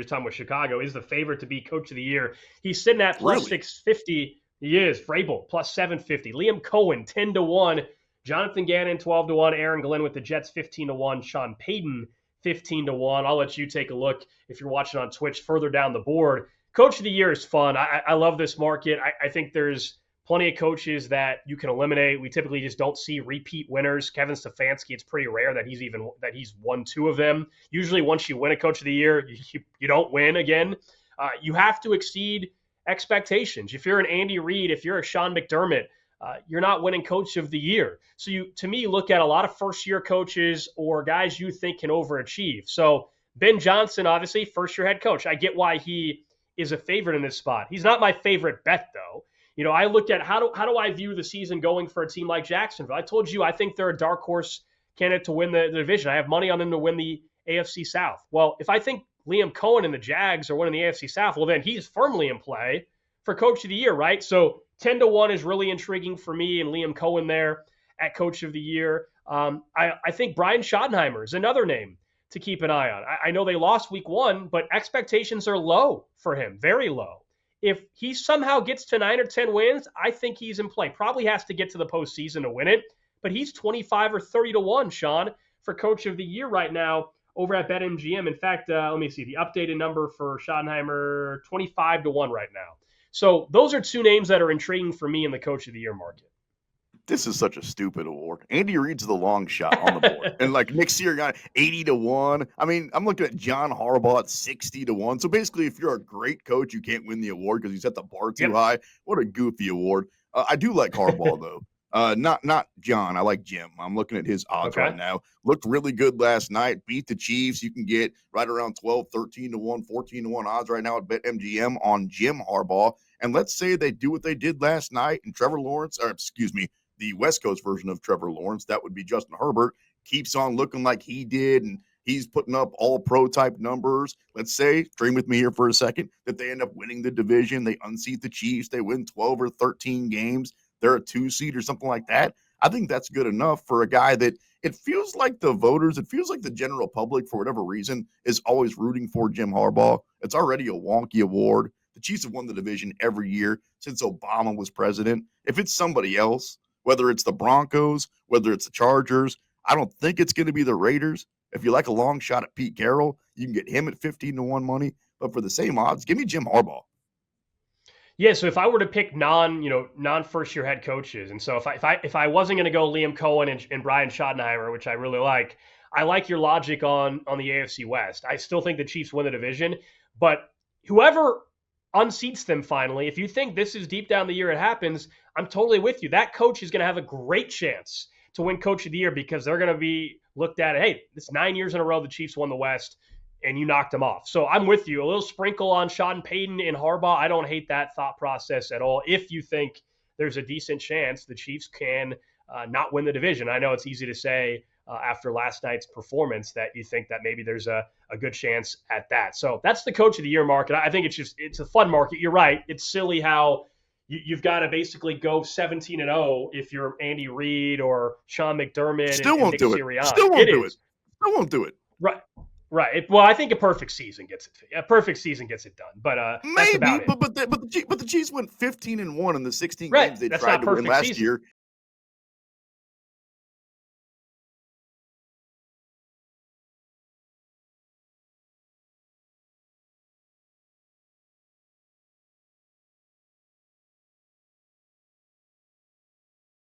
his time with Chicago, is the favorite to be coach of the year. He's sitting at plus Really? 650. He is. Vrabel, plus 750. Liam Cohen, 10-1. Jonathan Gannon, 12-1. Aaron Glenn with the Jets, 15-1. Sean Payton, 15-1. I'll let you take a look if you're watching on Twitch further down the board. Coach of the year is fun. I love this market. I think there's plenty of coaches that you can eliminate. We typically just don't see repeat winners. Kevin Stefanski, it's pretty rare that he's won 2 of them. Usually once you win a coach of the year, you don't win again. You have to exceed expectations. If you're an Andy Reid, if you're a Sean McDermott, you're not winning coach of the year. So to me, look at a lot of first-year coaches or guys you think can overachieve. So Ben Johnson, obviously, first-year head coach. I get why he is a favorite in this spot. He's not my favorite bet, though. You know, I looked at how do I view the season going for a team like Jacksonville. I told you I think they're a dark horse candidate to win the division. I have money on them to win the AFC South. Well, if I think Liam Cohen and the Jags are winning the AFC South, well, then he's firmly in play for coach of the year, right? So 10-1 is really intriguing for me, and Liam Cohen there at coach of the year. I think Brian Schottenheimer is another name to keep an eye on. I know they lost week 1, but expectations are low for him, very low. If he somehow gets to 9 or 10 wins, I think he's in play. Probably has to get to the postseason to win it, but he's 25 or 30-1, Sean, for coach of the year right now over at BetMGM. In fact, let me see the updated number for Schottenheimer, 25-1 right now. So those are 2 names that are intriguing for me in the coach of the year market. This is such a stupid award. Andy Reid's the long shot on the board. And like Nick Sirianni, 80-1. I mean, I'm looking at John Harbaugh at 60-1. So basically, if you're a great coach, you can't win the award because you set the bar too high. What a goofy award. I do like Harbaugh, though. Not John. I like Jim. I'm looking at his odds right now. Looked really good last night. Beat the Chiefs. You can get right around 12, 13-1, 14-1 odds right now at BetMGM on Jim Harbaugh. And let's say they do what they did last night and Trevor Lawrence, or excuse me, the West Coast version of Trevor Lawrence, that would be Justin Herbert, keeps on looking like he did, and he's putting up all pro type numbers. Let's say, dream with me here for a second, that they end up winning the division. They unseat the Chiefs. They win 12 or 13 games. They're a 2 seed or something like that. I think that's good enough for a guy that it feels like the voters, it feels like the general public, for whatever reason, is always rooting for Jim Harbaugh. It's already a wonky award. The Chiefs have won the division every year since Obama was president. If it's somebody else, whether it's the Broncos, whether it's the Chargers, I don't think it's going to be the Raiders. If you like a long shot at Pete Carroll, you can get him at 15-1 money. But for the same odds, give me Jim Harbaugh. Yeah, so if I were to pick non-first-year head coaches, and so if I wasn't going to go Liam Cohen and Brian Schottenheimer, which I really like, I like your logic on the AFC West. I still think the Chiefs win the division, but whoever unseats them finally, if you think this is deep down the year it happens, I'm totally with you. That coach is going to have a great chance to win coach of the year because they're going to be looked at, hey, it's 9 years in a row the Chiefs won the West and you knocked them off. So I'm with you. A little sprinkle on Sean Payton and Harbaugh. I don't hate that thought process at all. If you think there's a decent chance the Chiefs can not win the division. I know it's easy to say after last night's performance that you think that maybe there's a good chance at that. So that's the coach of the year market. I think it's a fun market. You're right. It's silly how you've got to basically go 17-0 if you're Andy Reid or Sean McDermott. Still won't do it. Sirianni. Still won't do it. Right. Well, I think a perfect season gets it. A perfect season gets it done. But maybe. That's about it. But the Chiefs went 15-1 in the 16 games they tried to win last year,